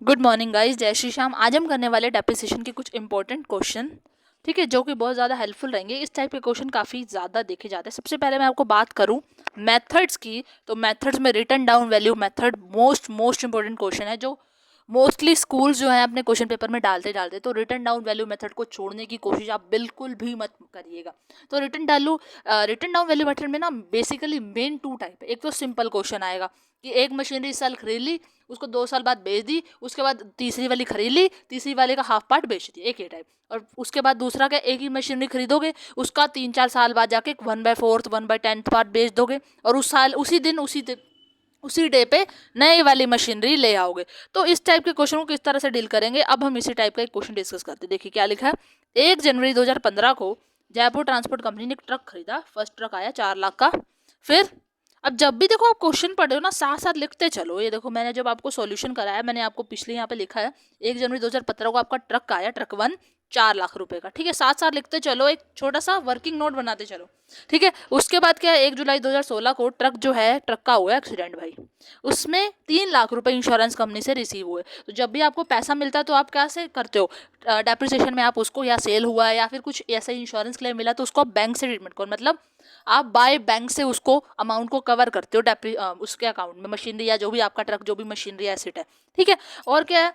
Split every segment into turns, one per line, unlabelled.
Good morning guys, जय श्री श्याम। आज हम करने वाले डेप्रिसिएशन के कुछ इंपॉर्टेंट क्वेश्चन, ठीक है, जो कि बहुत ज़्यादा हेल्पफुल रहेंगे। इस टाइप के क्वेश्चन काफ़ी ज़्यादा देखे जाते हैं। सबसे पहले मैं आपको बात करूं मेथड्स की, तो मेथड्स में written down value method most important question है, जो मोस्टली स्कूल्स जो है अपने क्वेश्चन पेपर में डालते तो रिटन डाउन वैल्यू मेथड को छोड़ने की कोशिश आप बिल्कुल भी मत करिएगा। तो रिटन डाउन वैल्यू मेथड में ना बेसिकली मेन टू टाइप है। एक तो सिंपल क्वेश्चन आएगा कि एक मशीनरी इस साल खरीद ली, उसको 2 साल बाद बेच दी, उसके बाद तीसरी वाली खरीद ली, तीसरी वाले का हाफ पार्ट बेच दिया, एक ही टाइप। और उसके बाद दूसरा का एक ही मशीनरी खरीदोगे, उसका 3-4 साल बाद जाके 1/4 1/10 पार्ट बेच दोगे, और उसी डे पे नई वाली मशीनरी ले आओगे। तो इस टाइप के क्वेश्चन को किस तरह से डील करेंगे, अब हम इसी टाइप का एक क्वेश्चन डिस्कस करते हैं। देखिए क्या लिखा है। 1 जनवरी 2015 को जयपुर ट्रांसपोर्ट कंपनी ने एक ट्रक खरीदा। फर्स्ट ट्रक आया 4 लाख का। फिर अब जब भी देखो आप क्वेश्चन पढ़ रहे हो ना, साथ साथ लिखते चलो। ये देखो मैंने जब आपको सॉल्यूशन कराया, मैंने आपको पिछले यहाँ पे लिखा है 1 जनवरी 2015 को आपका ट्रक आया, ट्रक 1 4 लाख रुपए का, ठीक है। साथ साथ लिखते चलो, एक छोटा सा वर्किंग नोट बनाते चलो, ठीक है। उसके बाद क्या है, 1 जुलाई 2016 को ट्रक जो है, ट्रक का हुआ एक्सीडेंट भाई। उसमें 3 लाख रुपए इंश्योरेंस कंपनी से रिसीव हुए। तो जब भी आपको पैसा मिलता है तो आप कैसे करते हो, डेप्रिसिएशन में आप उसको, या सेल हुआ है या फिर कुछ ऐसा इंश्योरेंस क्लेम मिला, तो उसको आप बैंक से ट्रीटमेंट करो, मतलब आप बाय बैंक से उसको अमाउंट को कवर करते हो उसके अकाउंट में, मशीनरी या जो भी आपका ट्रक, जो भी मशीनरी एसेट है, ठीक है। और क्या है,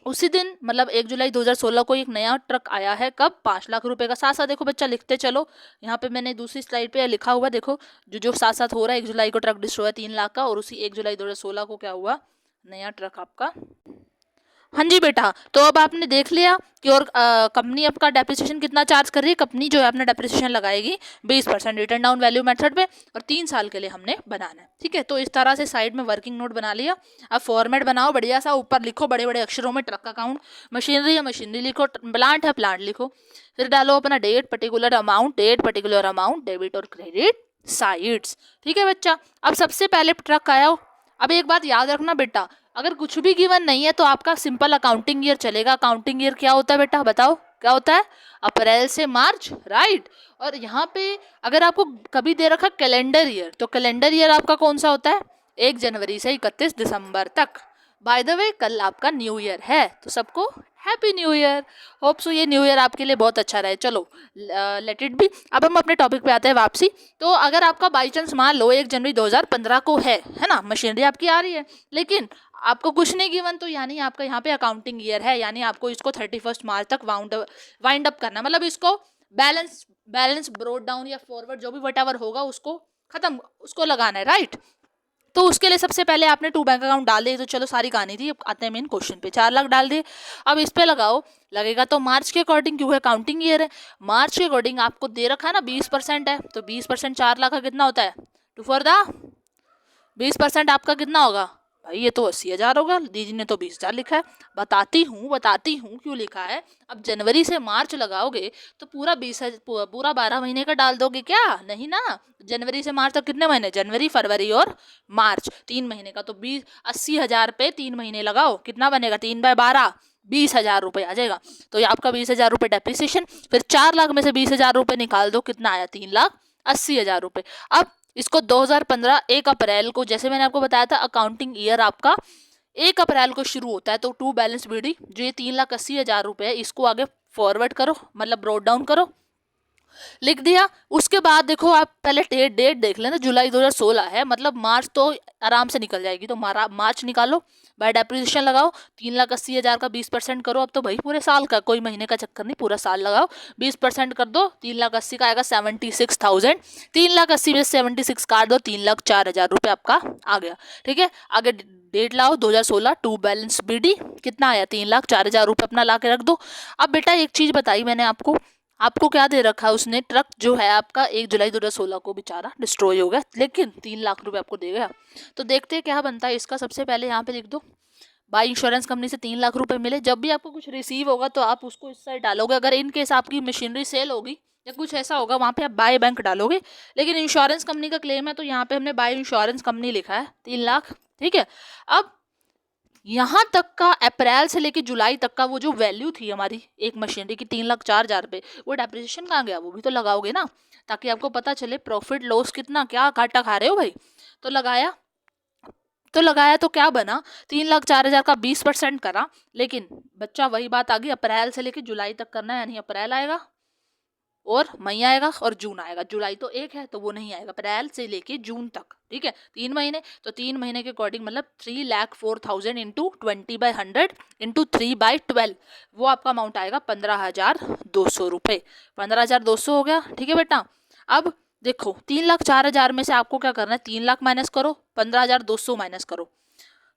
उसी दिन मतलब 1 जुलाई 2016 को एक नया ट्रक आया है, कब, 5 लाख रुपए का। साथ साथ देखो बच्चा लिखते चलो, यहाँ पे मैंने दूसरी स्लाइड पे लिखा हुआ, देखो जो जो साथ साथ हो रहा है। 1 जुलाई को ट्रक डिस्ट्रॉय 3 लाख का, और उसी 1 जुलाई 2016 को क्या हुआ, नया ट्रक आपका। हाँ जी बेटा, तो अब आपने देख लिया कि और कंपनी आपका डेप्रिसिएशन कितना चार्ज कर रही है। कंपनी जो है अपना डेप्रिसिएशन लगाएगी 20% रिटर्न डाउन वैल्यू मेथड पे, और 3 साल के लिए हमने बनाना है, ठीक है। तो इस तरह से साइड में वर्किंग नोट बना लिया। अब फॉर्मेट बनाओ बढ़िया सा, ऊपर लिखो बड़े बड़े अक्षरों में ट्रक अकाउंट, मशीनरी है मशीनरी लिखो, प्लांट है प्लांट लिखो। फिर डालो अपना डेट पर्टिकुलर अमाउंट, डेबिट और क्रेडिट साइड्स, ठीक है बच्चा। अब सबसे पहले ट्रक आया। अब एक बात याद रखना बेटा, अगर कुछ भी गिवन नहीं है तो आपका सिंपल अकाउंटिंग ईयर चलेगा। अकाउंटिंग ईयर क्या होता है बेटा, बताओ क्या होता है, अप्रैल से मार्च, राइट। और यहाँ पे अगर आपको कभी दे रखा कैलेंडर ईयर, तो कैलेंडर ईयर आपका कौन सा होता है, 1 जनवरी से 31 दिसंबर तक। बाय द वे कल आपका न्यू ईयर है, तो सबको happy new year. Hope so ये न्यू ईयर आपके लिए बहुत अच्छा रहे। चलो लेट इट बी। अब हम अपने टॉपिक पे आते हैं वापसी। तो अगर आपका बाई चांस मान लो 1 जनवरी 2015 को है ना, मशीनरी आपकी आ रही है, लेकिन आपको कुछ नहीं गिवन, तो यानी आपका यहाँ पे अकाउंटिंग ईयर है, यानी आपको इसको 31 मार्च तक वाइंड अप करना, मतलब इसको बैलेंस बैलेंस ब्रोड डाउन या फॉरवर्ड जो भी वट होगा उसको खत्म, उसको लगाना है, राइट। तो उसके लिए सबसे पहले आपने 2 बैंक अकाउंट डाल दिए। तो चलो सारी कहानी थी, अब आते हैं मेन क्वेश्चन पे। 4 लाख डाल दिए। अब इस पे लगाओ, लगेगा तो मार्च के अकॉर्डिंग, क्यों है काउंटिंग ईयर है। मार्च के अकॉर्डिंग आपको दे रखा है ना 20% है, तो 20% 4 लाख का कितना होता है, 2 फॉर द 20% आपका कितना होगा भाई, ये तो 80,000 होगा। दीदी ने तो 20,000 लिखा है। बताती हूँ क्यों लिखा है। अब जनवरी से मार्च लगाओगे तो पूरा 12 महीने का डाल दोगे क्या, नहीं ना। जनवरी से मार्च तक कितने महीने, जनवरी फरवरी और मार्च, 3 महीने का। तो 80,000 पे 3 महीने लगाओ, कितना बनेगा, 3/12, 20,000 रुपये आ जाएगा। तो ये आपका 20,000 रुपये डेप्रिसिएशन। फिर 4 लाख में से 20,000 रुपये निकाल दो, कितना आया, 3,80,000 रुपये। अब इसको 2015 1 अप्रैल को, जैसे मैंने आपको बताया था अकाउंटिंग ईयर आपका 1 अप्रैल को शुरू होता है, तो टू बैलेंस बीडी जो ये 3,80,000 रुपये है, इसको आगे फॉरवर्ड करो, मतलब ब्रोड डाउन करो, लिख दिया। उसके बाद देखो आप पहले डेट देख लेना, जुलाई 2016 है, मतलब मार्च तो आराम से निकल जाएगी, तो मार्च निकालो, बाय डेप्रिसिएशन लगाओ, 3,80,000 का 20% करो। अब तो भाई पूरे साल का, कोई महीने का चक्कर नहीं, पूरा साल लगाओ, 20% कर दो, 3,80,000 का आएगा 76,000। 3,80,000 में 76 काट दो, 3,04,000 रुपये आपका आ गया, ठीक है। आगे डेट लाओ 2016, टू बैलेंस बीडी कितना आया, 3,04,000 रुपये अपना ला के रख दो। अब बेटा एक चीज बताई मैंने आपको, आपको क्या दे रखा है उसने, ट्रक जो है आपका 1 जुलाई 2016 को बेचारा डिस्ट्रॉय हो गया, लेकिन 3 लाख रुपए आपको दे गया। तो देखते हैं क्या बनता है इसका। सबसे पहले यहाँ पे लिख दो, बाई इंश्योरेंस कंपनी से 3 लाख रुपए मिले। जब भी आपको कुछ रिसीव होगा तो आप उसको इस साइड डालोगे। अगर इन केस आपकी मशीनरी सेल होगी या कुछ ऐसा होगा, वहाँ पे आप बाय बैंक डालोगे। लेकिन इंश्योरेंस कंपनी का क्लेम है, तो यहाँ पे हमने बाय इंश्योरेंस कंपनी लिखा है, 3 लाख, ठीक है। अब यहाँ तक का अप्रैल से लेके जुलाई तक का वो जो वैल्यू थी हमारी एक मशीनरी की, 3,04,000 रुपये, वो डेप्रिसिएशन कहाँ गया, वो भी तो लगाओगे ना, ताकि आपको पता चले प्रॉफिट लॉस कितना, क्या घाटा खा रहे हो भाई। तो लगाया, तो लगाया तो क्या बना, 3,04,000 का 20% करा, लेकिन बच्चा वही बात आ गई, अप्रैल से लेके जुलाई तक करना है, यानी अप्रैल आएगा और मई आएगा और जून आएगा। जुलाई तो एक है तो वो नहीं आएगा, अप्रैल से लेके जून तक, ठीक है, 3 महीने। तो 3 महीने के अकॉर्डिंग मतलब 3,04,000 इंटू 20/100 इंटू 3/12, वो आपका अमाउंट आएगा 15,200 रुपये। 15,200 हो गया, ठीक है बेटा। अब देखो 3,04,000 में से आपको क्या करना है, 3 लाख माइनस करो, 15,200 माइनस करो।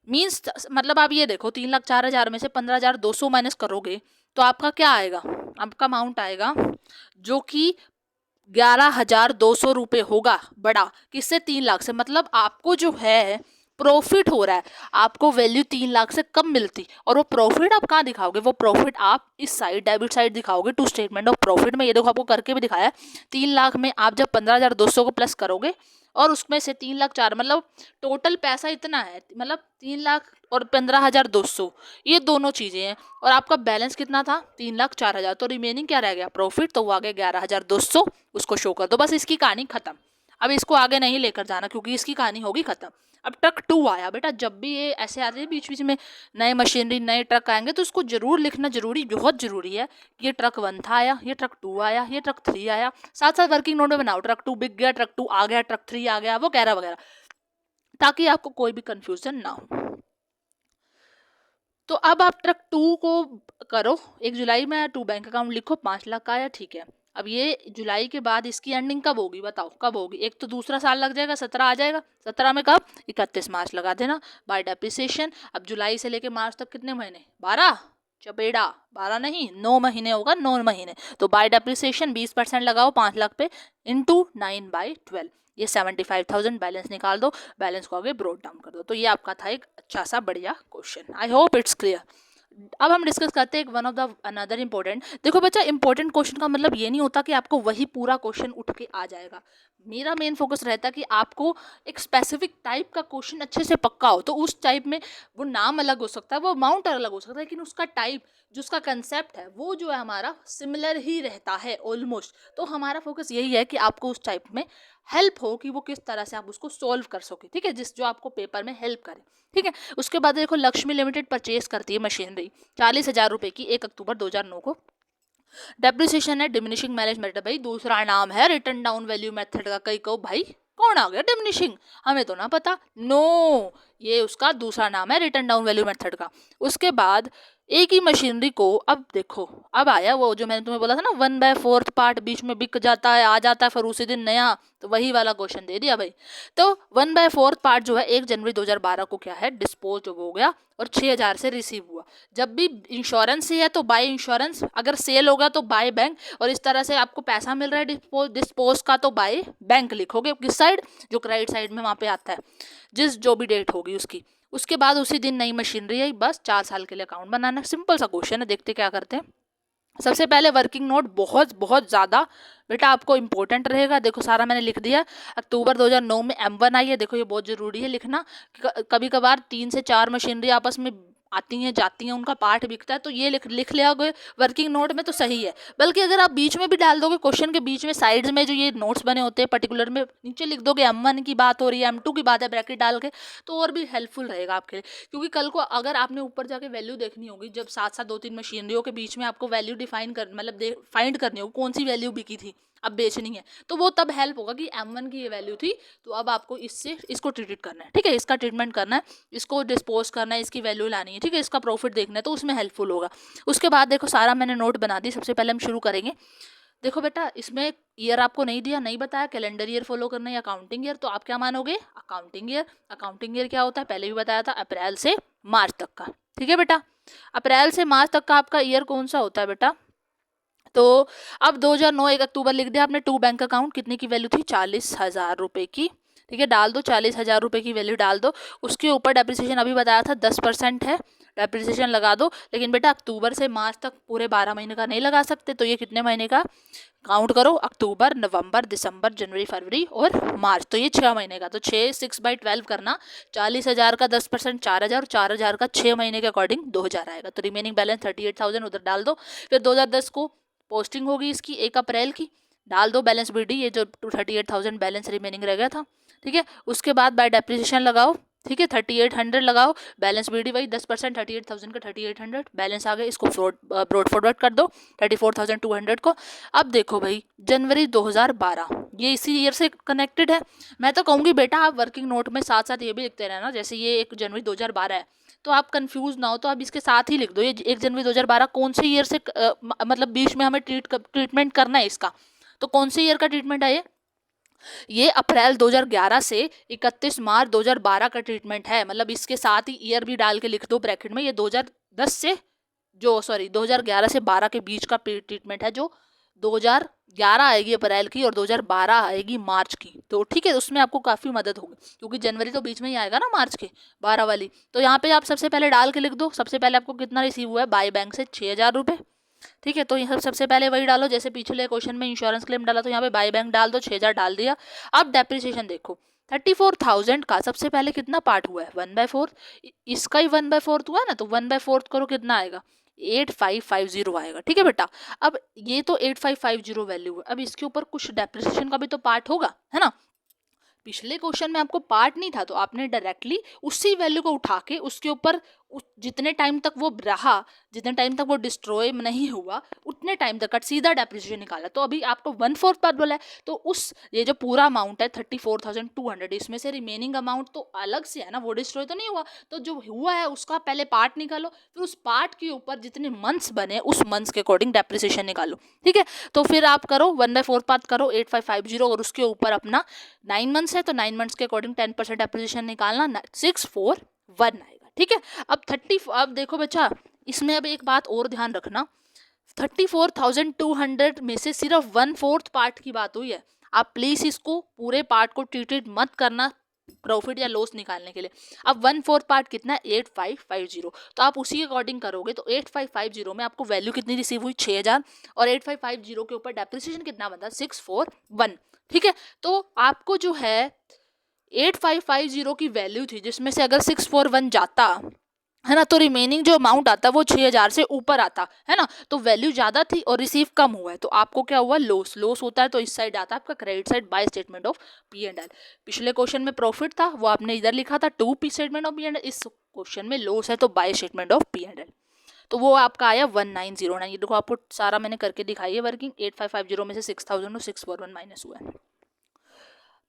मीन्स मतलब आप ये देखो 3,04,000 में से 15,200 माइनस करोगे तो आपका क्या आएगा, आपका अमाउंट आएगा जो कि 11,200 रुपये होगा बड़ा, किससे, 3 लाख से। मतलब आपको जो है प्रॉफिट हो रहा है, आपको वैल्यू 3 लाख से कम मिलती, और वो प्रॉफिट आप कहाँ दिखाओगे, वो प्रॉफिट आप इस साइड डेबिट साइड दिखाओगे, टू स्टेटमेंट ऑफ प्रॉफिट में। ये देखो आपको करके भी दिखाया है, 3 लाख में आप जब 15,200 को प्लस करोगे और उसमें से 3,04,000 मतलब टोटल पैसा इतना है, मतलब 3 लाख और 15,200, ये दोनों चीजें हैं। और आपका बैलेंस कितना था, 3,04,000, तो रिमेनिंग क्या रह गया, प्रॉफिट, तो वो आगे 11,200, उसको शो कर दो, बस इसकी कहानी खत्म। अब इसको आगे नहीं लेकर जाना क्योंकि इसकी कहानी होगी खत्म। अब ट्रक 2 आया बेटा, जब भी ये ऐसे आते हैं बीच बीच में नए मशीनरी नए ट्रक आएंगे तो उसको जरूर लिखना जरूरी, बहुत जरूरी है। ये ट्रक 1 था आया, ये ट्रक 2 आया, ये ट्रक 3 आया, साथ साथ वर्किंग नोट में बनाओ, ट्रक 2 बिक गया, ट्रक 2 आ गया, ट्रक 3 आ गया, वो वगैरह वगैरह, ताकि आपको कोई भी कंफ्यूजन ना हो। तो अब आप ट्रक 2 को करो, 1 जुलाई में 2 बैंक अकाउंट लिखो, 5 लाख का आया, ठीक है। अब ये जुलाई के बाद इसकी एंडिंग कब होगी, बताओ कब होगी, एक तो दूसरा साल लग जाएगा, 17 आ जाएगा, 17 में कब, 31 मार्च लगा देना बाय डेप्रिसिएशन। अब जुलाई से लेके मार्च तक कितने महीने, 12, चपेड़ा 12 नहीं 9 महीने होगा, 9 महीने, तो बाय डेप्रिसिएशन 20% लगाओ 5 लाख पे, इंटू 9/12, ये 75,000 बैलेंस निकाल दो, बैलेंस को आगे ब्रोड डाउन कर दो। तो ये आपका था एक अच्छा सा बढ़िया question, I hope it's clear. अब हम डिस्कस करते हैं one of the another important. देखो बच्चा, इंपॉर्टेंट क्वेश्चन का मतलब ये नहीं होता कि आपको वही पूरा क्वेश्चन उठ के आ जाएगा। मेरा मेन फोकस रहता है कि आपको एक स्पेसिफिक टाइप का क्वेश्चन अच्छे से पक्का हो, तो उस टाइप में वो नाम अलग हो सकता है, वो अमाउंट अलग हो सकता है, लेकिन उसका टाइप जो उसका कंसेप्ट है वो जो है हमारा सिमिलर ही रहता है ऑलमोस्ट। तो हमारा फोकस यही है कि आपको उस टाइप में हेल्प हो कि वो किस तरह से आप उसको सॉल्व कर सके, ठीक है, जिस जो आपको पेपर में हेल्प करे, ठीक है। उसके बाद देखो लक्ष्मी लिमिटेड परचेज करती है मशीनरी 40,000 रुपये की 1 अक्टूबर 2009 को। डेप्रिसिएशन है डिमिनिशिंग बैलेंस मेथड, भाई दूसरा नाम है रिटर्न डाउन वैल्यू मेथड का। कई कहो भाई कौन आ गया डिमिनिशिंग, हमें तो ना पता, नो ये उसका दूसरा नाम है रिटर्न डाउन वैल्यू मेथड का। उसके बाद एक ही मशीनरी को, अब देखो अब आया वो जो मैंने तुम्हें बोला था ना 1/4 पार्ट बीच में बिक जाता है, आ जाता है, फिर उसी दिन नया, तो वही वाला क्वेश्चन दे दिया भाई। तो 1/4 पार्ट जो है 1 जनवरी 2012 को क्या है, डिस्पोज हो गया और 6,000 से रिसीव हुआ। जब भी इंश्योरेंस ही है तो बाय इंश्योरेंस, अगर सेल होगा तो बाय बैंक, और इस तरह से आपको पैसा मिल रहा है डिस्पोज का तो बाय बैंक लिखोगे, किस साइड, जो क्रेडिट साइड में वहाँ पे आता है, जिस जो भी डेट होगी उसकी। उसके बाद उसी दिन नई मशीनरी आई, बस 4 साल के लिए अकाउंट बनाना, सिंपल सा क्वेश्चन है। देखते क्या करते हैं। सबसे पहले वर्किंग नोट बहुत बहुत ज़्यादा बेटा आपको इंपॉर्टेंट रहेगा। देखो सारा मैंने लिख दिया। अक्टूबर 2009 में M1 आई है, देखो ये बहुत ज़रूरी है लिखना। कभी कभार 3 से 4 मशीनरी आपस में आती हैं जाती हैं, उनका पार्ट बिकता है, तो ये लिख लिया वर्किंग नोट में तो सही है। बल्कि अगर आप बीच में भी डाल दोगे, क्वेश्चन के बीच में साइड्स में जो ये नोट्स बने होते हैं पर्टिकुलर में, नीचे लिख दोगे M1 की बात हो रही है, M2 की बात है, ब्रैकेट डाल के, तो और भी हेल्पफुल रहेगा आपके लिए। क्योंकि कल को अगर आपने ऊपर जाके वैल्यू देखनी होगी, जब साथ साथ 2-3 मशीनरियों के बीच में आपको वैल्यू डिफाइन कर मतलब फाइंड करनी होगी कौन सी वैल्यू बिकी थी, अब बेचनी है, तो वो तब हेल्प होगा कि M1 की ये वैल्यू थी, तो अब आपको इसको ट्रीट करना है, ठीक है, इसका ट्रीटमेंट करना है, इसको डिस्पोज करना है, इसकी वैल्यू लानी है, ठीक है, इसका प्रॉफिट देखना है, तो उसमें हेल्पफुल होगा। उसके बाद देखो सारा मैंने नोट बना दी। सबसे पहले हम शुरू करेंगे, देखो बेटा इसमें ईयर आपको नहीं दिया, नहीं बताया कैलेंडर ईयर फॉलो करना है या अकाउंटिंग ईयर, तो आप क्या मानोगे, अकाउंटिंग ईयर। अकाउंटिंग ईयर क्या होता है, पहले भी बताया था, अप्रैल से मार्च तक का, ठीक है बेटा। अप्रैल से मार्च तक का आपका ईयर कौन सा होता है बेटा, तो अब 2009 1 अक्टूबर लिख दिया आपने। 2 बैंक अकाउंट, कितने की वैल्यू थी, 40,000 रुपये की, ठीक है, डाल दो 40,000 रुपये की वैल्यू डाल दो। उसके ऊपर डेप्रिसिएशन अभी बताया था 10% है, डेप्रिसिएशन लगा दो। लेकिन बेटा अक्टूबर से मार्च तक पूरे 12 महीने का नहीं लगा सकते, तो ये कितने महीने का काउंट करो, अक्टूबर नवंबर दिसंबर जनवरी फरवरी और मार्च, तो ये 6 महीने का। तो 6/12 करना, 40,000 का 10% 4,000 और 4,000 का 6 महीने के अकॉर्डिंग 2,000 आएगा। तो रिमेनिंग बैलेंस 38,000 उधर डाल दो। फिर 2010 को पोस्टिंग होगी इसकी 1 अप्रैल की, डाल दो बैलेंस BD, ये जो 38,000 बैलेंस रिमेनिंग रह गया था, ठीक है। उसके बाद बाय डेप्रिसिएशन लगाओ, ठीक है, 3800 लगाओ, बैलेंस बीडी वही 10%, 38,000 का 3800 बैलेंस आ गया, इसको ब्रॉड फॉरवर्ड कर दो 34,200 को। अब देखो भाई जनवरी 2012, ये इसी ईयर से कनेक्टेड है। मैं तो कहूँगी बेटा आप वर्किंग नोट में साथ साथ ये भी लिखते रहना, जैसे ये 1 जनवरी 2012 है तो आप कंफ्यूज ना हो तो आप इसके साथ ही लिख दो ये 1 जनवरी 2012 कौन से ईयर से मतलब बीच में हमें ट्रीटमेंट करना है इसका, तो कौन से ईयर का ट्रीटमेंट है ये अप्रैल 2011 से 31 मार्च 2012 का ट्रीटमेंट है। मतलब इसके साथ ही ईयर भी डाल के लिख दो ब्रैकेट में, ये 2010 से 2011 से 12 के बीच का ट्रीटमेंट है, जो 2011 आएगी अप्रैल की और 2012 आएगी मार्च की। तो ठीक है, उसमें आपको काफ़ी मदद होगी क्योंकि जनवरी तो बीच में ही आएगा ना मार्च के 12 वाली। तो यहाँ पे आप सबसे पहले डाल के लिख दो, सबसे पहले आपको कितना रिसीव हुआ है बाय बैंक से 6,000 रुपये। ठीक है, तो यहाँ सबसे पहले वही डालो जैसे पिछले क्वेश्चन में इंश्योरेंस क्लेम डाला, तो यहाँ पे बाय बैंक डाल दो, 6,000 डाल दिया। अब डेप्रिसिएशन देखो 34,000 का सबसे पहले कितना पार्ट हुआ है 1/4, इसका ही 1/4 हुआ है ना, तो 1/4 करो कितना आएगा 8550 आएगा। ठीक है बेटा, अब ये तो 8550 वैल्यू है, अब इसके ऊपर कुछ डेप्रिसिएशन का भी तो पार्ट होगा, है ना। पिछले क्वेश्चन में आपको पार्ट नहीं था तो आपने डायरेक्टली उसी वैल्यू को उठा के उसके ऊपर जितने टाइम तक वो रहा, जितने टाइम तक वो डिस्ट्रॉय नहीं हुआ, उतने टाइम तक का सीधा डेप्रिसिएशन निकाला। तो अभी आपको 1/4 पार्ट बोला है, तो उस ये जो पूरा अमाउंट है 34,200, इसमें से रिमेनिंग अमाउंट तो अलग से है ना, वो डिस्ट्रॉय तो नहीं हुआ, तो जो हुआ है उसका पहले पार्ट निकालो, फिर उस पार्ट के ऊपर जितने मंथ्स बने उस मंथ्स के अकॉर्डिंग डेप्रिसिएशन निकालो। ठीक है, तो फिर आप करो 1/4 पार्ट करो 8550 और उसके ऊपर अपना 9 मंथ्स है तो 9 मंथ्स के अकॉर्डिंग 10% डेप्रिसिएशन निकालना, 641 आएगा। ठीक है, अब देखो बच्चा इसमें अब एक बात और ध्यान रखना, 34,200 में से सिर्फ 1/4 पार्ट की बात हुई है। आप प्लीज इसको पूरे पार्ट को ट्रीटेड मत करना प्रॉफिट या लॉस निकालने के लिए। अब 1/4 पार्ट कितना है 8550, तो आप उसी के अकॉर्डिंग करोगे तो 8550 में आपको वैल्यू कितनी रिसीव हुई 6,000 और 8550 के ऊपर डेप्रिसिएशन कितना बनता 641। ठीक है, तो आपको जो है 8550 की वैल्यू थी जिसमें से अगर 641 जाता है ना, तो रिमेनिंग जो अमाउंट आता वो 6,000 से ऊपर आता है ना, तो वैल्यू ज़्यादा थी और रिसीव कम हुआ है, तो आपको क्या हुआ लॉस होता है, तो इस साइड आता है आपका credit side by statement of P&L। पिछले क्वेश्चन में प्रॉफिट था वो आपने इधर लिखा था to P statement of P&L, इस क्वेश्चन में लॉस है तो बाय स्टेटमेंट ऑफ P&L, तो वो आपका आया 1909। ये देखो आपको सारा मैंने करके दिखाई है वर्किंग, 8550 में से 6,000 और 641 माइनस हुआ है।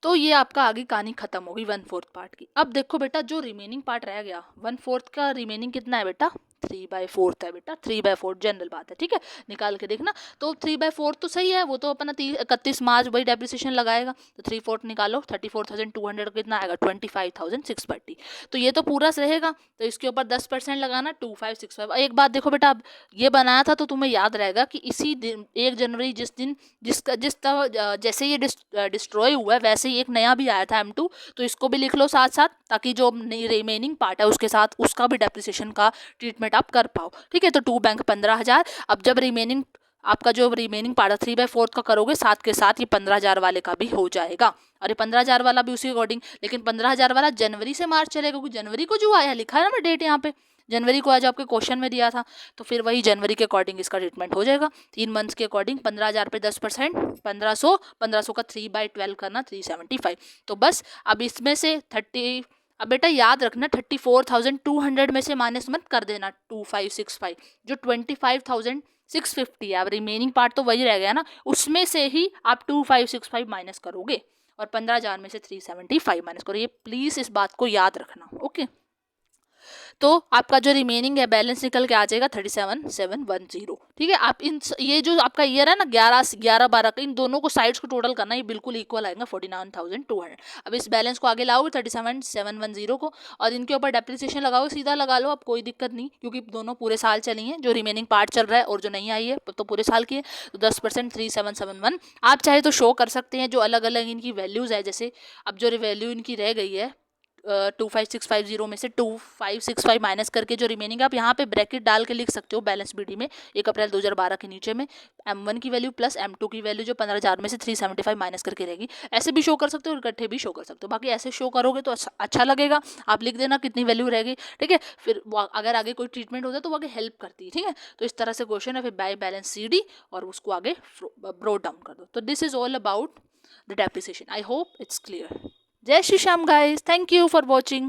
तो ये आपका आगे कहानी खत्म होगी 1/4 पार्ट की। अब देखो बेटा जो रिमेनिंग पार्ट रह गया 1/4 का रिमेनिंग कितना है बेटा 3/4 है बेटा, 3/4 जनरल बात है। ठीक है, निकाल के देखना, तो 3/4 तो सही है, वो तो अपना 31 मार्च वही डेप्रिसिएशन लगाएगा, तो 3/4 निकालो 34,200 कितना आएगा 25,630, तो ये तो पूरा रहेगा, तो इसके ऊपर 10% लगाना 2565। एक बात देखो बेटा, अब ये बनाया था तो तुम्हें याद रहेगा कि इसी दिन 1 जनवरी जिस दिन जैसे ये डिस्ट्रॉय हुआ है वैसे ही एक नया भी आया था M2, तो इसको भी लिख लो साथ साथ, ताकि जो रिमेनिंग पार्ट है उसके साथ उसका भी डेप्रिसिएशन का ट्रीटमेंट आप कर पाओ। ठीक है, तो 2 बैंक 15,000। अब जब रिमेनिंग आपका जो रिमेनिंग पार्ट है 3/4 का करोगे साथ के साथ ये 15,000 वाले का भी हो जाएगा, और ये 15,000 वाला भी उसी अकॉर्डिंग, लेकिन 15,000 वाला जनवरी से मार्च चलेगा क्योंकि जनवरी को जो आया लिखा है ना मैं डेट यहाँ पे, जनवरी को आज आपके क्वेश्चन में दिया था, तो फिर वही जनवरी के अकॉर्डिंग इसका ट्रीटमेंट हो जाएगा। 3 मंथ्स के अकॉर्डिंग 15,000 पे 10%, 1500 का 3/12 करना 375। तो बस अब इसमें से 30, अब बेटा याद रखना 34,200 में से माइनस मत कर देना 2565, जो 25,650 है, अब रिमेनिंग पार्ट तो वही रह गया ना, उसमें से ही आप 2565 माइनस करोगे और 15,000 में से 375 माइनस करो, ये प्लीज इस बात को याद रखना। ओके, तो आपका जो रिमेनिंग है बैलेंस निकल के आ जाएगा 37,710। ठीक है, आप ये जो आपका ईयर है ना 11-12 का, इन दोनों को साइड्स को टोटल करना, ये बिल्कुल इक्वल आएगा 49,200। अब इस बैलेंस को आगे लाओगे 37,710 को, और इनके ऊपर डेप्रिसिएशन लगाओगे, सीधा लगा लो, अब कोई दिक्कत नहीं क्योंकि दोनों पूरे साल चली हैं, जो रिमेनिंग पार्ट चल रहा है और जो नहीं आई है तो पूरे साल की है, तो 10% 3771। आप चाहे तो शो कर सकते हैं जो अलग अलग इनकी वैल्यूज़ है, जैसे अब जो वैल्यू इनकी रह गई है 25,650 में से 2565 माइनस करके जो रिमेनिंग, आप यहाँ पे ब्रैकेट डाल के लिख सकते हो बैलेंस बीडी में 1 अप्रैल 2012 के नीचे में M1 की वैल्यू प्लस M2 की वैल्यू जो 15,000 में से 375 माइनस करके रहेगी, ऐसे भी शो कर सकते हो और इकट्ठे भी शो कर सकते हो। बाकी ऐसे शो करोगे तो अच्छा लगेगा, आप लिख देना कितनी वैल्यू रहेगी। ठीक है, फिर अगर आगे कोई ट्रीटमेंट होता है तो वो आगे हेल्प करती है। ठीक है, तो इस तरह से क्वेश्चन है, फिर बाय बैलेंस CD और उसको आगे ब्रोड डाउन कर दो। तो this is all about the depreciation. I hope it's clear. Jai Shri Shyam guys, thank you for watching.